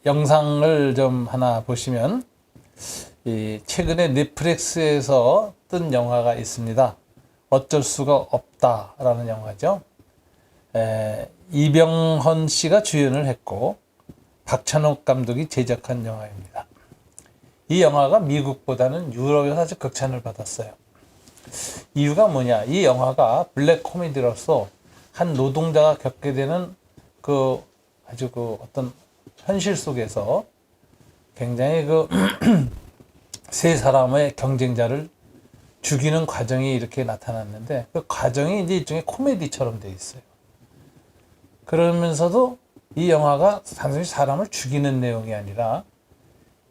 영상을 좀 하나 보시면 최근에 넷플릭스에서 뜬 영화가 있습니다. 어쩔 수가 없다라는 영화죠. 이병헌 씨가 주연을 했고 박찬욱 감독이 제작한 영화입니다. 이 영화가 미국보다는 유럽에서 아주 극찬을 받았어요. 이유가 뭐냐? 이 영화가 블랙 코미디로서 한 노동자가 겪게 되는 아주 어떤 현실 속에서 굉장히 세 사람의 경쟁자를 죽이는 과정이 이렇게 나타났는데 그 과정이 이제 일종의 코미디처럼 돼 있어요. 그러면서도 이 영화가 단순히 사람을 죽이는 내용이 아니라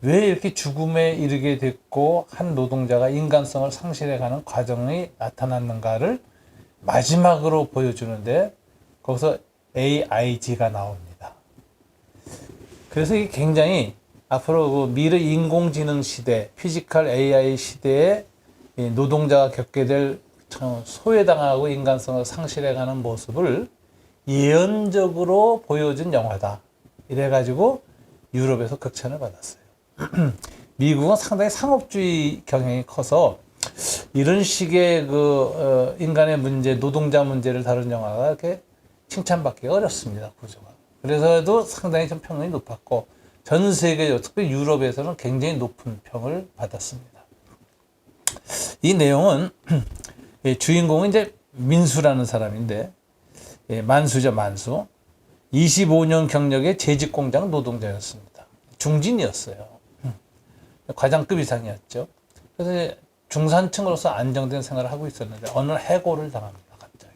왜 이렇게 죽음에 이르게 됐고 한 노동자가 인간성을 상실해가는 과정이 나타났는가를 마지막으로 보여주는데 거기서 AIG가 나옵니다. 그래서 이게 굉장히 앞으로 미래 인공지능 시대, 피지컬 AI 시대에 노동자가 겪게 될 소외당하고 인간성을 상실해가는 모습을 예언적으로 보여준 영화다. 이래가지고 유럽에서 극찬을 받았어요. 미국은 상당히 상업주의 경향이 커서 이런 식의 인간의 문제, 노동자 문제를 다룬 영화가 이렇게 칭찬받기가 어렵습니다. 구조가. 그래서도 상당히 좀 평이 높았고 전 세계적으로 특히 유럽에서는 굉장히 높은 평을 받았습니다. 이 내용은 주인공은 이제 민수라는 사람인데 만수죠, 만수. 25년 경력의 제직공장 노동자였습니다. 중진이었어요. 과장급 이상이었죠. 그래서 중산층으로서 안정된 생활을 하고 있었는데 어느 날 해고를 당합니다. 갑자기.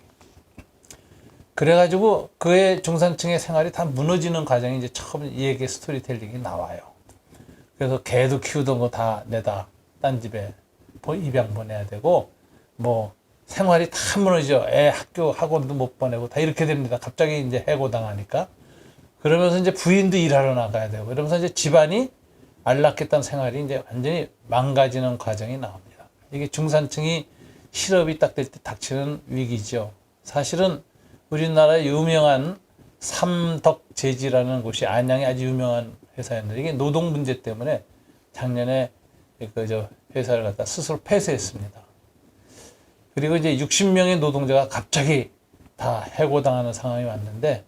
그래가지고 그의 중산층의 생활이 다 무너지는 과정이 이제 처음 이 얘기의 스토리텔링이 나와요. 그래서 개도 키우던 거 다 내다 딴 집에 입양 보내야 되고 뭐 생활이 다 무너져. 애 학교 학원도 못 보내고 다 이렇게 됩니다. 갑자기 이제 해고당하니까. 그러면서 이제 부인도 일하러 나가야 되고 이러면서 이제 집안이 안락했던 생활이 이제 완전히 망가지는 과정이 나옵니다. 이게 중산층이 실업이 딱 될 때 닥치는 위기죠. 사실은 우리나라의 유명한 삼덕재지라는 곳이 안양에 아주 유명한 회사였는데 이게 노동 문제 때문에 작년에 회사를 갖다 스스로 폐쇄했습니다. 그리고 이제 60명의 노동자가 갑자기 다 해고당하는 상황이 왔는데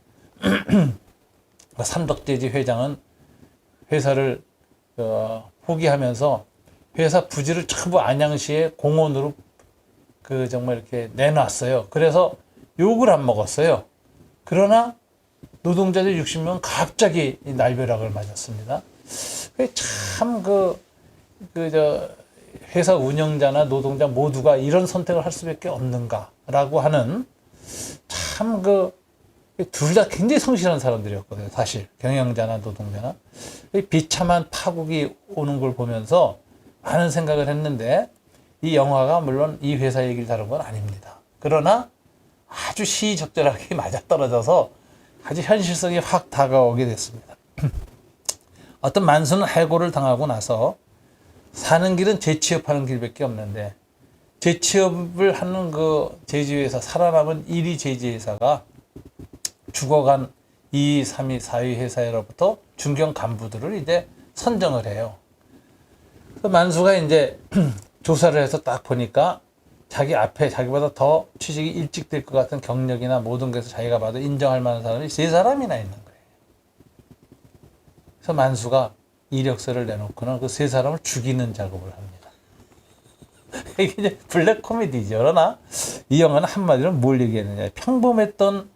삼덕재지 회장은 회사를 포기하면서 회사 부지를 전부 안양시에 공원으로 정말 이렇게 내놨어요. 그래서 욕을 안 먹었어요. 그러나 노동자들 60명은 갑자기 날벼락을 맞았습니다. 참 회사 운영자나 노동자 모두가 이런 선택을 할 수밖에 없는가라고 하는 참 둘 다 굉장히 성실한 사람들이었거든요. 사실 경영자나 노동자나 비참한 파국이 오는 걸 보면서 많은 생각을 했는데 이 영화가 물론 이 회사 얘기를 다룬 건 아닙니다. 그러나 아주 시의적절하게 맞아떨어져서 아주 현실성이 확 다가오게 됐습니다. 어떤 만수는 해고를 당하고 나서 사는 길은 재취업하는 길밖에 없는데 재취업을 하는 제지회사 살아남은 1위 제지회사가 죽어간 2위, 3위, 4위 회사로부터 중견 간부들을 이제 선정을 해요. 만수가 이제 조사를 해서 딱 보니까 자기 앞에 자기보다 더 취직이 일찍 될 것 같은 경력이나 모든 것에서 자기가 봐도 인정할 만한 사람이 3사람이나 있는 거예요. 그래서 만수가 이력서를 내놓고는 그 3사람을 죽이는 작업을 합니다. 이게 이제 블랙 코미디죠. 그러나 이 영화는 한마디로 뭘 얘기했느냐. 평범했던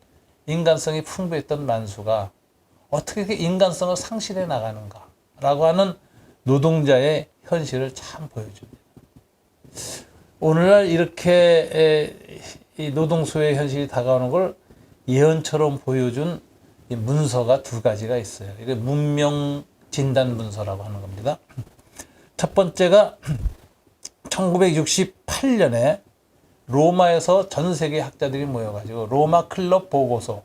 인간성이 풍부했던 만수가 어떻게 인간성을 상실해 나가는가라고 하는 노동자의 현실을 참 보여줍니다. 오늘날 이렇게 이 노동소의 현실이 다가오는 걸 예언처럼 보여준 이 문서가 2가지가 있어요. 이게 문명 진단 문서라고 하는 겁니다. 첫 번째가 1968년에 로마에서 전 세계 학자들이 모여가지고 로마 클럽 보고서,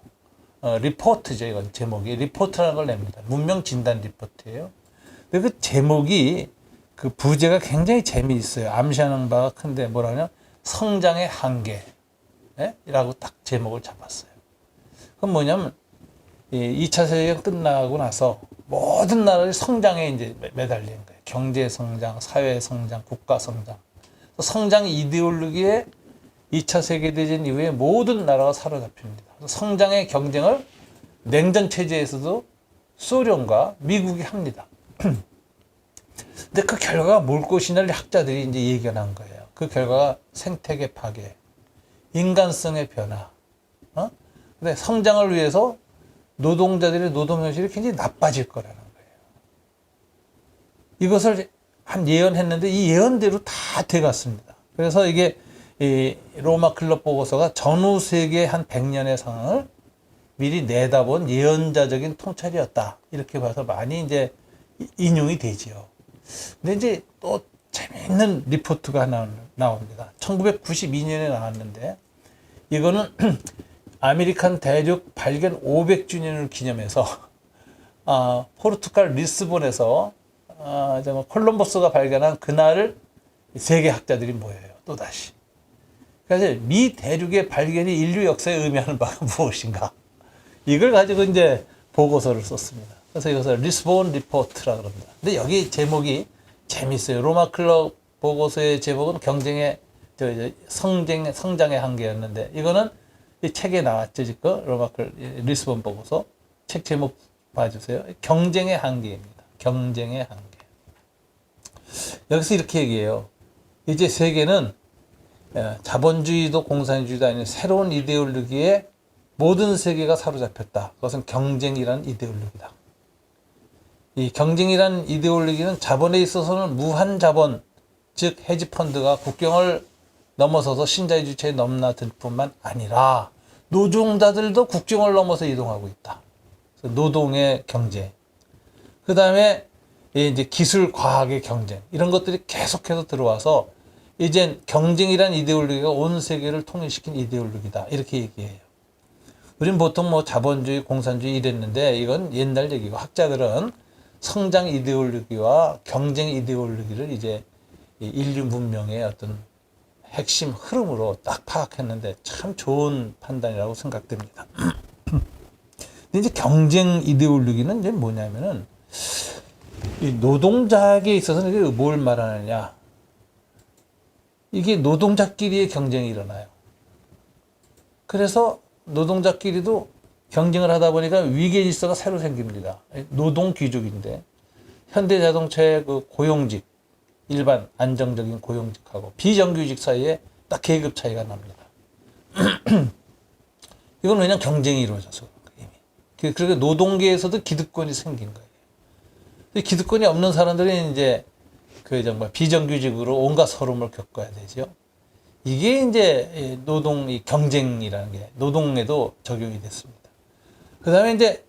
리포트죠. 이건 제목이 리포트라는 걸 냅니다. 문명 진단 리포트예요. 근데 그 제목이 부제가 굉장히 재미있어요. 암시하는 바가 큰데 뭐라냐? 성장의 한계. 라고 딱 제목을 잡았어요. 그건 뭐냐면 2차 세계가 끝나고 나서 모든 나라의 성장에 이제 매달린 거예요. 경제 성장, 사회 성장, 국가 성장. 성장 이데올로기에 2차 세계대전 이후에 모든 나라가 사로잡힙니다. 성장의 경쟁을 냉전 체제에서도 소련과 미국이 합니다. 근데 그 결과가 뭘 것이냐를 학자들이 이제 예견한 거예요. 그 결과가 생태계 파괴, 인간성의 변화. 근데 성장을 위해서 노동자들의 노동 현실이 굉장히 나빠질 거라는 거예요. 이것을 한 예언했는데 이 예언대로 다 돼갔습니다. 그래서 이게 이 로마 클럽 보고서가 전후 세계 한 100년의 상황을 미리 내다본 예언자적인 통찰이었다. 이렇게 봐서 많이 이제 인용이 되지요. 근데 이제 또 재미있는 리포트가 하나 나옵니다. 1992년에 나왔는데 이거는 아메리칸 대륙 발견 500주년을 기념해서 포르투갈 리스본에서 콜럼버스가 발견한 그날을 세계 학자들이 모여요. 또다시. 그래서 미 대륙의 발견이 인류 역사에 의미하는 바가 무엇인가? 이걸 가지고 이제 보고서를 썼습니다. 그래서 이것을 리스본 리포트라고 합니다. 근데 여기 제목이 재밌어요. 로마 클럽 보고서의 제목은 경쟁의 성장의 한계였는데 이거는 이 책에 나왔죠. 지금 로마 클럽 리스본 보고서 책 제목 봐주세요. 경쟁의 한계입니다. 경쟁의 한계. 여기서 이렇게 얘기해요. 이제 세계는 자본주의도 공산주의도 아닌 새로운 이데올로기에 모든 세계가 사로잡혔다. 그것은 경쟁이라는 이데올로기다. 이 경쟁이라는 이데올로기는 자본에 있어서는 무한 자본, 즉 헤지펀드가 국경을 넘어서서 신자유주의에 넘나들 뿐만 아니라 노동자들도 국경을 넘어서 이동하고 있다. 노동의 경쟁. 그 다음에 이제 기술, 과학의 경쟁. 이런 것들이 계속해서 들어와서 이젠 경쟁이란 이데올로기가 온 세계를 통일시킨 이데올로기다. 이렇게 얘기해요. 우린 보통 뭐 자본주의, 공산주의 이랬는데 이건 옛날 얘기고 학자들은 성장 이데올로기와 경쟁 이데올로기를 이제 인류 문명의 어떤 핵심 흐름으로 딱 파악했는데 참 좋은 판단이라고 생각됩니다. 근데 이제 경쟁 이데올로기는 이제 뭐냐면은 이 노동자에게 있어서는 이게 뭘 말하느냐. 이게 노동자끼리의 경쟁이 일어나요. 그래서 노동자끼리도 경쟁을 하다 보니까 위계 질서가 새로 생깁니다. 노동 귀족인데 현대자동차의 그 고용직, 일반 안정적인 고용직하고 비정규직 사이에 딱 계급 차이가 납니다. 이건 왜냐면 경쟁이 이루어져서 이미. 그러니까 노동계에서도 기득권이 생긴 거예요. 기득권이 없는 사람들이 이제 그 정말 비정규직으로 온갖 서름을 겪어야 되죠. 이게 이제 노동 경쟁이라는 게 노동에도 적용이 됐습니다. 그 다음에 이제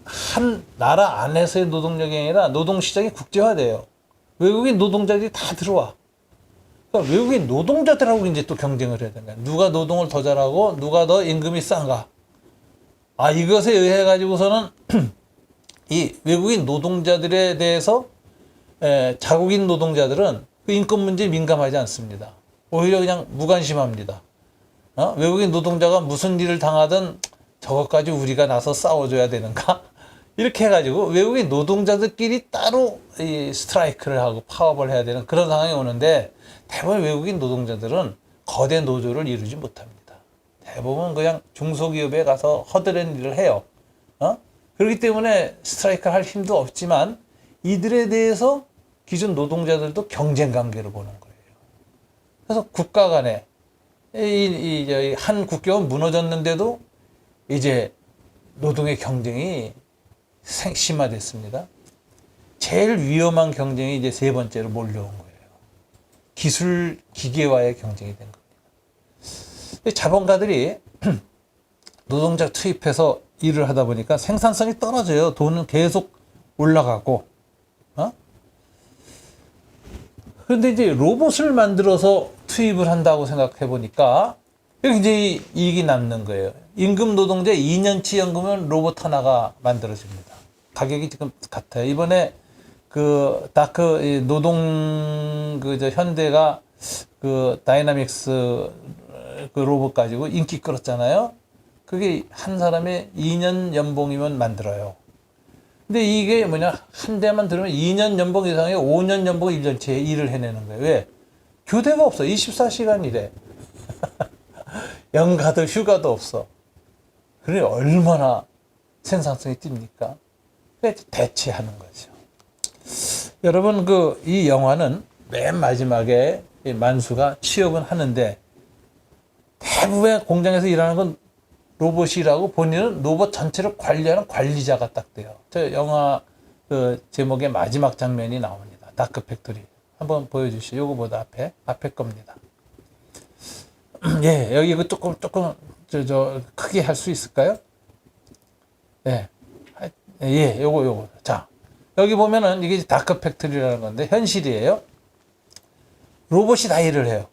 한 나라 안에서의 노동력이 아니라 노동시장이 국제화돼요. 외국인 노동자들이 다 들어와. 그러니까 외국인 노동자들하고 이제 또 경쟁을 해야 되는 거야. 누가 노동을 더 잘하고 누가 더 임금이 싼가. 이것에 의해 가지고서는 이 외국인 노동자들에 대해서 자국인 노동자들은 그 인권 문제에 민감하지 않습니다. 오히려 그냥 무관심합니다. 외국인 노동자가 무슨 일을 당하든 저것까지 우리가 나서 싸워줘야 되는가? 이렇게 해가지고 외국인 노동자들끼리 따로 이 스트라이크를 하고 파업을 해야 되는 그런 상황이 오는데 대부분 외국인 노동자들은 거대 노조를 이루지 못합니다. 대부분 그냥 중소기업에 가서 허드렛 일을 해요. 그렇기 때문에 스트라이크를 할 힘도 없지만 이들에 대해서 기존 노동자들도 경쟁 관계로 보는 거예요. 그래서 국가 간에 한 국경은 무너졌는데도 이제 노동의 경쟁이 심화됐습니다. 제일 위험한 경쟁이 이제 세 번째로 몰려온 거예요. 기술 기계와의 경쟁이 된 겁니다. 자본가들이 노동자 투입해서 일을 하다 보니까 생산성이 떨어져요. 돈은 계속 올라가고. 그런데 이제 로봇을 만들어서 투입을 한다고 생각해 보니까 굉장히 이익이 남는 거예요. 임금 노동자 2년치 연금은 로봇 하나가 만들어집니다. 가격이 지금 같아요. 이번에 그 다크 노동 현대가 그 다이나믹스 그 로봇 가지고 인기 끌었잖아요. 그게 한 사람의 2년 연봉이면 만들어요. 근데 이게 뭐냐, 한 대만 들으면 2년 연봉 이상의 5년 연봉 1년치에 일을 해내는 거예요. 왜? 교대가 없어. 24시간 일해. 연가도 휴가도 없어. 그래 얼마나 생산성이 뜁니까? 대체하는 거죠. 여러분, 이 영화는 맨 마지막에 이 만수가 취업은 하는데 대부분의 공장에서 일하는 건 로봇이라고, 본인은 로봇 전체를 관리하는 관리자가 딱 돼요. 저 영화 그 제목의 마지막 장면이 나옵니다. 다크 팩토리. 한번 보여주시죠. 요거보다 앞에 겁니다. 예, 여기 이거 조금 크게 할 수 있을까요? 예. 예, 요거. 자, 여기 보면은 이게 다크 팩토리라는 건데 현실이에요. 로봇이 다 일을 해요.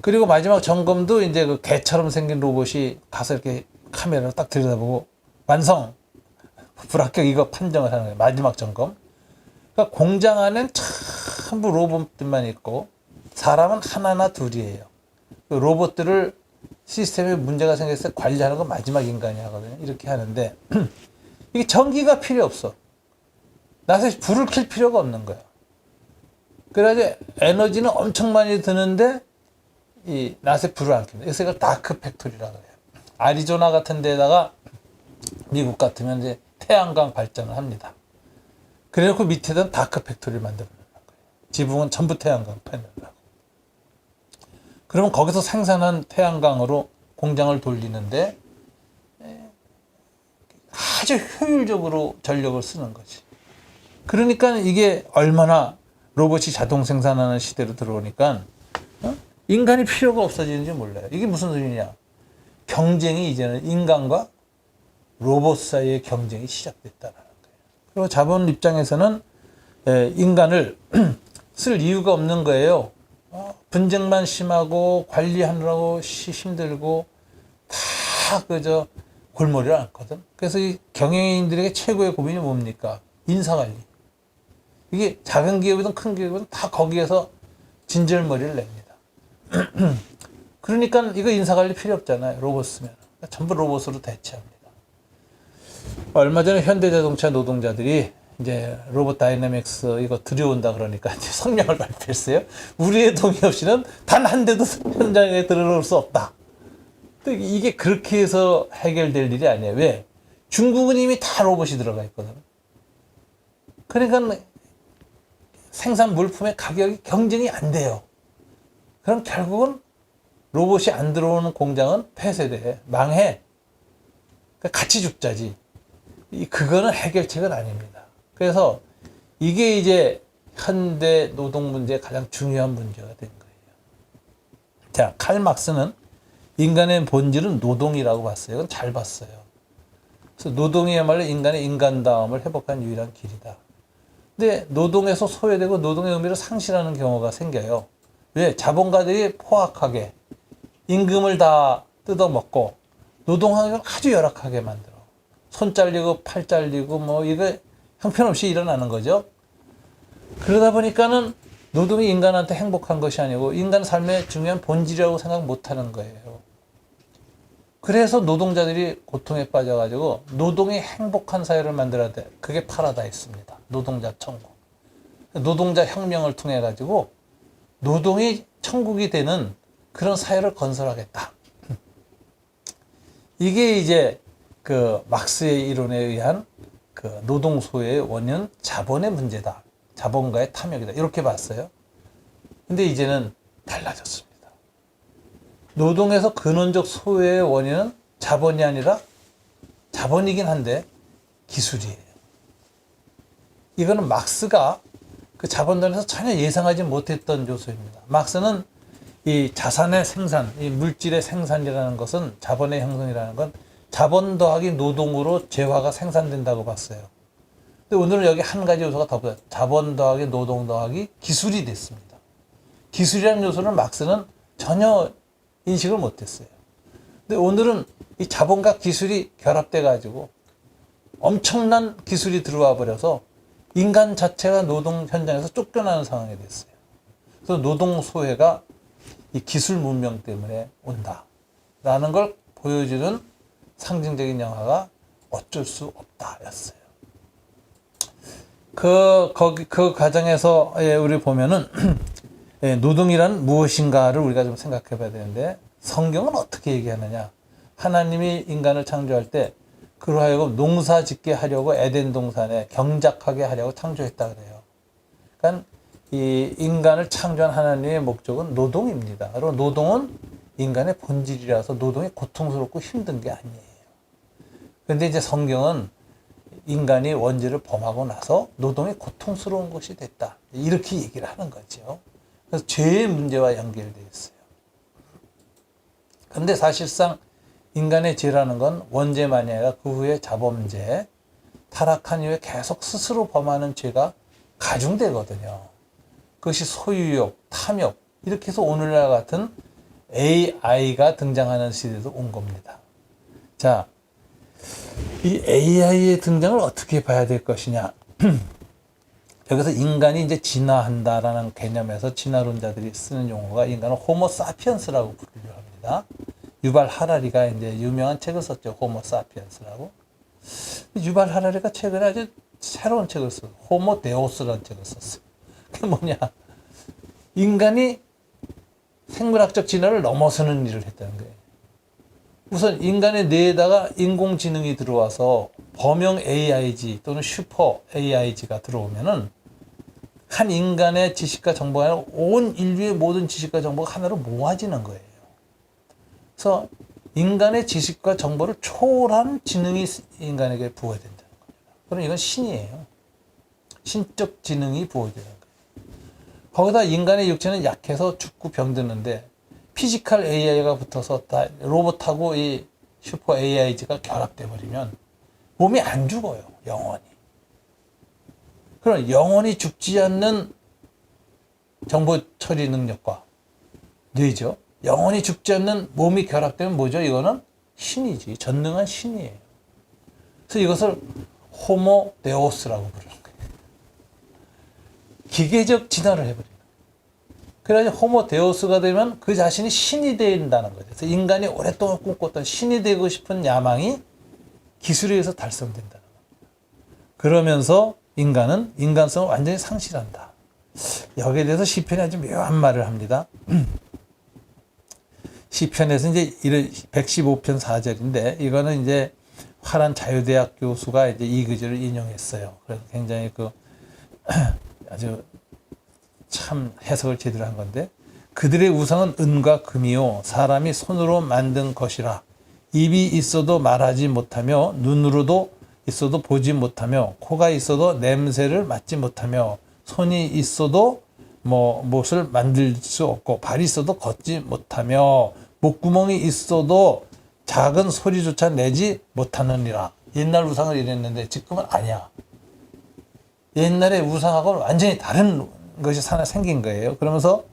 그리고 마지막 점검도 이제 그 개처럼 생긴 로봇이 가서 이렇게 카메라를 딱 들여다보고 완성! 불합격 이거 판정을 하는 거예요. 마지막 점검. 그러니까 공장 안엔 전부 로봇들만 있고 사람은 하나나 둘이에요. 그 로봇들을 시스템에 문제가 생겼을 때 관리하는 건 마지막 인간이 하거든요. 이렇게 하는데 이게 전기가 필요 없어. 나서 불을 켤 필요가 없는 거야. 그래야지 에너지는 엄청 많이 드는데 이 낫에 불을 안 켭니다. 그래서 이걸 다크 팩토리라고 해요. 아리조나 같은 데다가 미국 같으면 이제 태양광 발전을 합니다. 그래놓고 밑에다 다크 팩토리를 만들어 놓는 거예요. 지붕은 전부 태양광 패널을 하고. 그러면 거기서 생산한 태양광으로 공장을 돌리는데 아주 효율적으로 전력을 쓰는 거지. 그러니까 이게 얼마나 로봇이 자동 생산하는 시대로 들어오니까 인간이 필요가 없어지는지 몰라요. 이게 무슨 소리냐? 경쟁이 이제는 인간과 로봇 사이의 경쟁이 시작됐다는 거예요. 그리고 자본 입장에서는 인간을 쓸 이유가 없는 거예요. 분쟁만 심하고 관리하느라고 힘들고 다 그저 골머리를 앓거든. 그래서 이 경영인들에게 최고의 고민이 뭡니까? 인사관리. 이게 작은 기업이든 큰 기업이든 다 거기에서 진절머리를 냅니다. 그러니까 이거 인사관리 필요 없잖아요. 로봇 쓰면. 전부 로봇으로 대체합니다. 얼마 전에 현대자동차 노동자들이 이제 로봇 다이내믹스 이거 들여온다 그러니까 이제 성명을 발표했어요. 우리의 동의 없이는 단 한 대도 현장에 들어올 수 없다. 이게 그렇게 해서 해결될 일이 아니에요. 왜? 중국은 이미 다 로봇이 들어가 있거든. 그러니까 생산 물품의 가격이 경쟁이 안 돼요. 그럼 결국은 로봇이 안 들어오는 공장은 폐쇄돼. 망해. 그러니까 같이 죽자지. 그거는 해결책은 아닙니다. 그래서 이게 이제 현대 노동 문제의 가장 중요한 문제가 된 거예요. 자, 칼 막스는 인간의 본질은 노동이라고 봤어요. 이건 잘 봤어요. 그래서 노동이야말로 인간의 인간다움을 회복한 유일한 길이다. 근데 노동에서 소외되고 노동의 의미를 상실하는 경우가 생겨요. 왜? 자본가들이 포악하게 임금을 다 뜯어먹고 노동 환경을 아주 열악하게 만들어. 손 잘리고 팔 잘리고 뭐 이거 형편없이 일어나는 거죠. 그러다 보니까는 노동이 인간한테 행복한 것이 아니고 인간 삶의 중요한 본질이라고 생각 못하는 거예요. 그래서 노동자들이 고통에 빠져가지고 노동이 행복한 사회를 만들어야 돼. 그게 파라다이스입니다. 노동자 천국. 노동자 혁명을 통해 가지고 노동이 천국이 되는 그런 사회를 건설하겠다. 이게 이제 그 막스의 이론에 의한 그 노동 소외의 원인은 자본의 문제다. 자본가의 탐욕이다. 이렇게 봤어요. 근데 이제는 달라졌습니다. 노동에서 근원적 소외의 원인은 자본이 아니라 자본이긴 한데 기술이에요. 이거는 막스가 그 자본론에서 전혀 예상하지 못했던 요소입니다. 막스는 이 자산의 생산, 이 물질의 생산이라는 것은 자본의 형성이라는 건 자본 더하기 노동으로 재화가 생산된다고 봤어요. 근데 오늘은 여기 한 가지 요소가 더 보여요. 자본 더하기 노동 더하기 기술이 됐습니다. 기술이라는 요소는 막스는 전혀 인식을 못했어요. 근데 오늘은 이 자본과 기술이 결합돼 가지고 엄청난 기술이 들어와 버려서 인간 자체가 노동 현장에서 쫓겨나는 상황이 됐어요. 그래서 노동 소외가 이 기술 문명 때문에 온다라는 걸 보여주는 상징적인 영화가 어쩔 수 없다였어요. 그 과정에서 우리 보면은 노동이란 무엇인가를 우리가 좀 생각해 봐야 되는데 성경은 어떻게 얘기하느냐. 하나님이 인간을 창조할 때 그로 하여금 농사 짓게 하려고 에덴 동산에 경작하게 하려고 창조했다 그래요. 그러니까 이 인간을 창조한 하나님의 목적은 노동입니다. 그리고 노동은 인간의 본질이라서 노동이 고통스럽고 힘든 게 아니에요. 그런데 이제 성경은 인간이 원죄를 범하고 나서 노동이 고통스러운 것이 됐다. 이렇게 얘기를 하는 거죠. 그래서 죄의 문제와 연결되어 있어요. 그런데 사실상 인간의 죄라는 건 원죄만이 아니라 그 후에 자범죄, 타락한 이후에 계속 스스로 범하는 죄가 가중되거든요. 그것이 소유욕, 탐욕, 이렇게 해서 오늘날 같은 AI가 등장하는 시대도 온 겁니다. 자, 이 AI의 등장을 어떻게 봐야 될 것이냐. 여기서 인간이 이제 진화한다라는 개념에서 진화론자들이 쓰는 용어가 인간은 호모 사피엔스라고 부르려 합니다. 유발 하라리가 이제 유명한 책을 썼죠. 호모 사피엔스라고. 유발 하라리가 최근에 아주 새로운 책을 썼어요. 호모 데오스라는 책을 썼어요. 그게 뭐냐. 인간이 생물학적 진화를 넘어서는 일을 했다는 거예요. 우선 인간의 뇌에다가 인공지능이 들어와서 범용 AIG 또는 슈퍼 AIG가 들어오면은 한 인간의 지식과 정보가 아니라 온 인류의 모든 지식과 정보가 하나로 모아지는 거예요. 그래서 인간의 지식과 정보를 초월한 지능이 인간에게 부여된다는 겁니다. 그럼 이건 신이에요. 신적 지능이 부여되는 거예요. 거기다 인간의 육체는 약해서 죽고 병드는데 피지컬 AI가 붙어서 다 로봇하고 이 슈퍼 AI가 결합돼 버리면 몸이 안 죽어요. 영원히. 그럼 영원히 죽지 않는 정보 처리 능력과 뇌죠. 영원히 죽지 않는 몸이 결합되면 뭐죠? 이거는 신이지. 전능한 신이에요. 그래서 이것을 호모 데오스라고 부르는 거예요. 기계적 진화를 해버리는 거예요. 그래서 호모 데오스가 되면 그 자신이 신이 된다는 거죠. 그래서 인간이 오랫동안 꿈꿨던 신이 되고 싶은 야망이 기술에 의해서 달성된다는 겁니다. 그러면서 인간은 인간성을 완전히 상실한다. 여기에 대해서 시편이 아주 묘한 말을 합니다. 시편에서 이제 115편 4절인데 이거는 이제 화란 자유대학 교수가 이제 이 구절을 인용했어요. 그래서 굉장히 아주 참 해석을 제대로 한 건데 그들의 우상은 은과 금이요 사람이 손으로 만든 것이라 입이 있어도 말하지 못하며 눈으로도 있어도 보지 못하며 코가 있어도 냄새를 맡지 못하며 손이 있어도 못을 만들 수 없고 발이 있어도 걷지 못하며 목구멍이 있어도 작은 소리조차 내지 못하느니라. 옛날 우상을 이랬는데 지금은 아니야. 옛날에 우상하고는 완전히 다른 것이 하나 생긴 거예요. 그러면서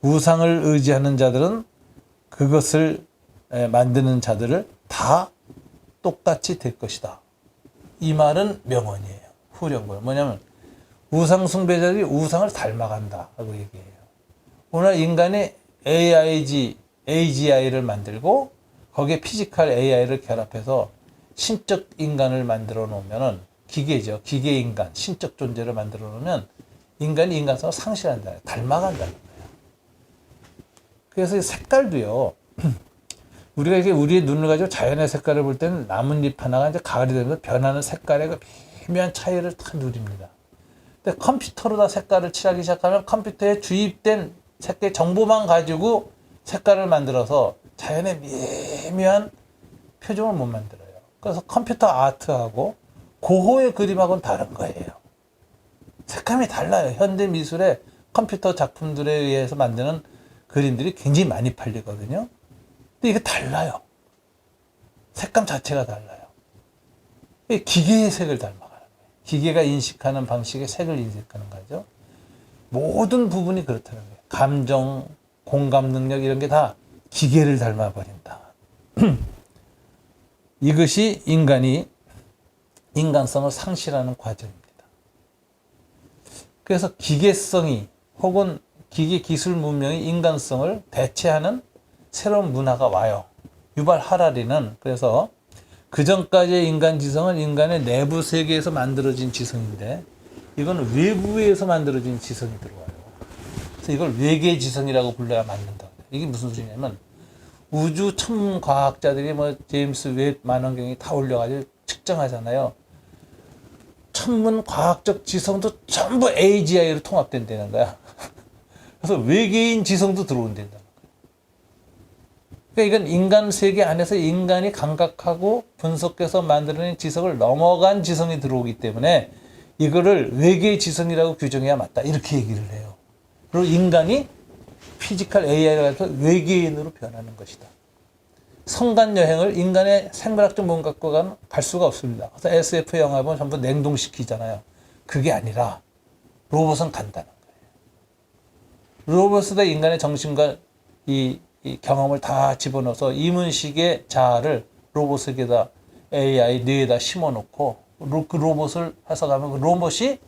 우상을 의지하는 자들은 그것을 만드는 자들을 다 똑같이 될 것이다. 이 말은 명언이에요. 후령고요. 뭐냐면 우상 숭배자들이 우상을 닮아간다 하고 얘기해요. 오늘 인간이 AGI를 만들고 거기에 피지컬 AI를 결합해서 신적 인간을 만들어 놓으면은 기계죠. 기계 인간, 신적 존재를 만들어 놓으면 인간이 인간성을 상실한다. 닮아간다는 거예요. 그래서 색깔도요. 우리가 이렇게 우리의 눈을 가지고 자연의 색깔을 볼 때는 나뭇잎 하나가 이제 가을이 되면서 변하는 색깔의 그 미묘한 차이를 다 누립니다. 근데 컴퓨터로 다 색깔을 칠하기 시작하면 컴퓨터에 주입된 색깔 정보만 가지고 색깔을 만들어서 자연의 미묘한 표정을 못 만들어요. 그래서 컴퓨터 아트하고 고흐의 그림하고는 다른 거예요. 색감이 달라요. 현대 미술의 컴퓨터 작품들에 의해서 만드는 그림들이 굉장히 많이 팔리거든요. 근데 이게 달라요. 색감 자체가 달라요. 기계의 색을 닮아가는 거예요. 기계가 인식하는 방식의 색을 인식하는 거죠. 모든 부분이 그렇다는 거예요. 감정, 공감 능력 이런 게 다 기계를 닮아버린다. 이것이 인간이 인간성을 상실하는 과정입니다. 그래서 기계성이 혹은 기계 기술 문명이 인간성을 대체하는 새로운 문화가 와요. 유발 하라리는 그래서 그 전까지의 인간 지성은 인간의 내부 세계에서 만들어진 지성인데 이건 외부에서 만들어진 지성이 들어와요. 그래서 이걸 외계 지성이라고 불러야 맞는다. 이게 무슨 소리냐면 우주 천문 과학자들이 뭐 제임스 웹 만원경이 다 올려가지고 측정하잖아요. 천문 과학적 지성도 전부 AGI로 통합된다는 거야. 그래서 외계인 지성도 들어온다는 거야. 그러니까 이건 인간 세계 안에서 인간이 감각하고 분석해서 만들어낸 지성을 넘어간 지성이 들어오기 때문에 이거를 외계 지성이라고 규정해야 맞다. 이렇게 얘기를 해요. 그리고 인간이 피지컬 AI를 가지고 외계인으로 변하는 것이다. 성간 여행을 인간의 생물학적 몸 갖고 갈 수가 없습니다. 그래서 SF 영화 보면 전부 냉동시키잖아요. 그게 아니라 로봇은 간다는 거예요. 로봇에다 인간의 정신과 이 경험을 다 집어넣어서 이문식의 자아를 로봇에게다 AI 뇌에다 심어놓고 그 로봇을 해석하면 그 로봇이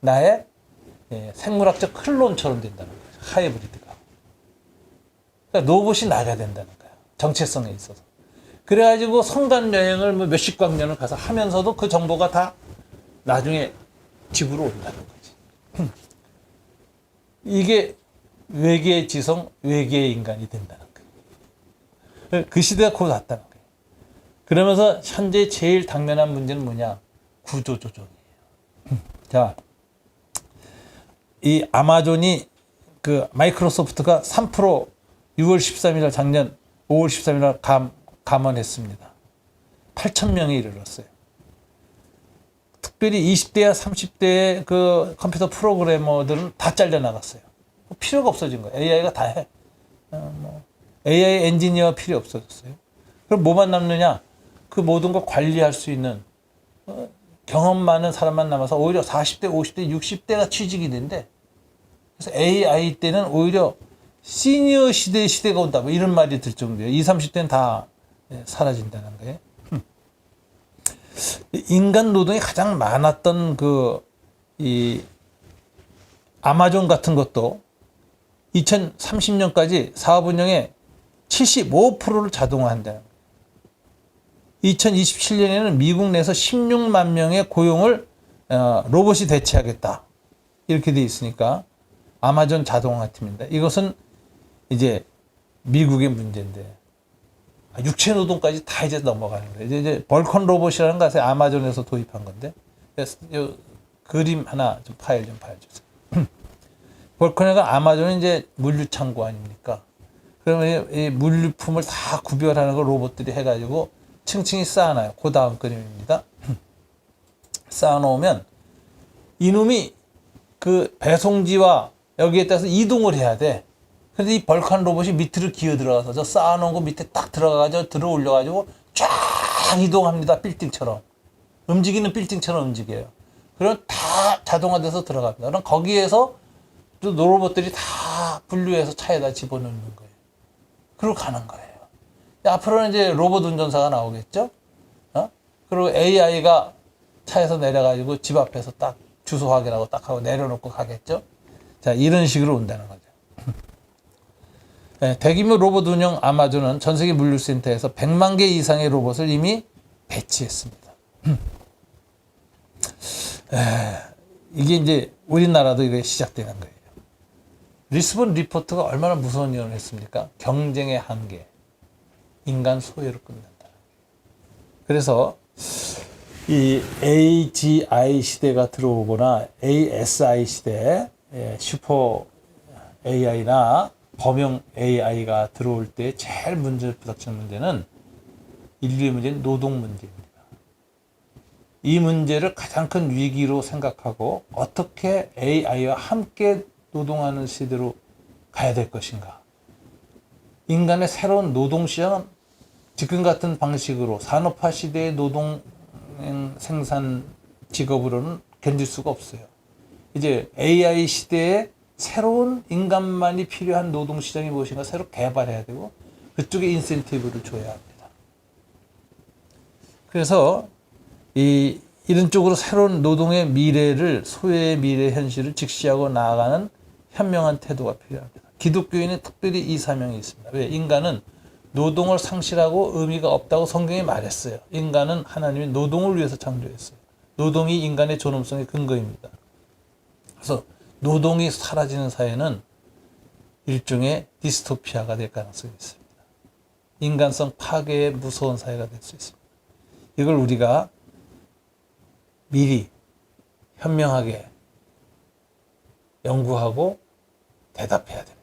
나의 생물학적 클론처럼 된다는 거예요. 하이브리드가. 그러니까 로봇이 나가 된다는 거예요. 정체성에 있어서. 그래가지고 성간 여행을 뭐 몇십 광년을 가서 하면서도 그 정보가 다 나중에 지구로 온다는 거지. 이게 외계의 지성, 외계의 인간이 된다는 거예요. 그 시대가 곧 왔다는 거예요. 그러면서 현재 제일 당면한 문제는 뭐냐? 구조조정이에요. 자, 이 아마존이 그 마이크로소프트가 3% 6월 13일 작년 5월 13일 감원했습니다. 8,000명에 이르렀어요. 특별히 20대와 30대의 그 컴퓨터 프로그래머들은 다 잘려나갔어요. 필요가 없어진 거예요. AI가 다 해. AI 엔지니어 필요 없어졌어요. 그럼 뭐만 남느냐? 그 모든 걸 관리할 수 있는 경험 많은 사람만 남아서 오히려 40대, 50대, 60대가 취직이 된대. 그래서 AI 때는 오히려 시니어 시대가 온다. 뭐 이런 말이 들 정도예요. 20, 30대는 다 사라진다는 거예요. 인간 노동이 가장 많았던 이 아마존 같은 것도 2030년까지 사업 운영의 75%를 자동화한다는 거예요. 2027년에는 미국 내에서 16만 명의 고용을 로봇이 대체하겠다. 이렇게 돼 있으니까 아마존 자동화 팀입니다. 이것은 이제 미국의 문제인데 육체 노동까지 다 이제 넘어가는 거예요. 이제 벌컨 로봇이라는 것을 아마존에서 도입한 건데 그림 하나 좀 파일 좀 봐주세요. 벌컨이가 아마존은 이제 물류 창고 아닙니까? 그러면 이 물류품을 다 구별하는 걸 로봇들이 해가지고 층층이 쌓아놔요. 그 다음 그림입니다. 쌓아놓으면 이놈이 그 배송지와 여기에 따라서 이동을 해야 돼. 근데 이 벌칸 로봇이 밑으로 기어 들어가서 저 쌓아놓은 거 밑에 딱 들어가가지고 들어 올려가지고 쫙 이동합니다. 빌딩처럼. 움직이는 빌딩처럼 움직여요. 그럼 다 자동화돼서 들어갑니다. 그럼 거기에서 또 로봇들이 다 분류해서 차에다 집어넣는 거예요. 그리고 가는 거예요. 앞으로는 이제 로봇 운전사가 나오겠죠? 그리고 AI가 차에서 내려가지고 집 앞에서 딱 주소 확인하고 딱 하고 내려놓고 가겠죠? 자, 이런 식으로 온다는 거죠. 네, 대규모 로봇 운영 아마존은 전 세계 물류센터에서 100만 개 이상의 로봇을 이미 배치했습니다. 이게 이제 우리나라도 이게 시작되는 거예요. 리스본 리포트가 얼마나 무서운 예언을 했습니까? 경쟁의 한계, 인간 소외로 끝난다. 그래서 이 AGI 시대가 들어오거나 ASI 시대, 슈퍼 AI나 범용 AI가 들어올 때 제일 부닥치는 문제는 인류의 문제는 노동 문제입니다. 이 문제를 가장 큰 위기로 생각하고 어떻게 AI와 함께 노동하는 시대로 가야 될 것인가. 인간의 새로운 노동시장은 지금 같은 방식으로 산업화 시대의 노동 생산 직업으로는 견딜 수가 없어요. 이제 AI 시대에 새로운 인간만이 필요한 노동시장이 무엇인가 새로 개발해야 되고 그쪽에 인센티브를 줘야 합니다. 그래서 이런 쪽으로 새로운 노동의 미래를 소외의 미래 현실을 직시하고 나아가는 현명한 태도가 필요합니다. 기독교인은 특별히 이 사명이 있습니다. 왜? 인간은 노동을 상실하고 의미가 없다고 성경이 말했어요. 인간은 하나님이 노동을 위해서 창조했어요. 노동이 인간의 존엄성의 근거입니다. 그래서 노동이 사라지는 사회는 일종의 디스토피아가 될 가능성이 있습니다. 인간성 파괴의 무서운 사회가 될 수 있습니다. 이걸 우리가 미리 현명하게 연구하고 대답해야 됩니다.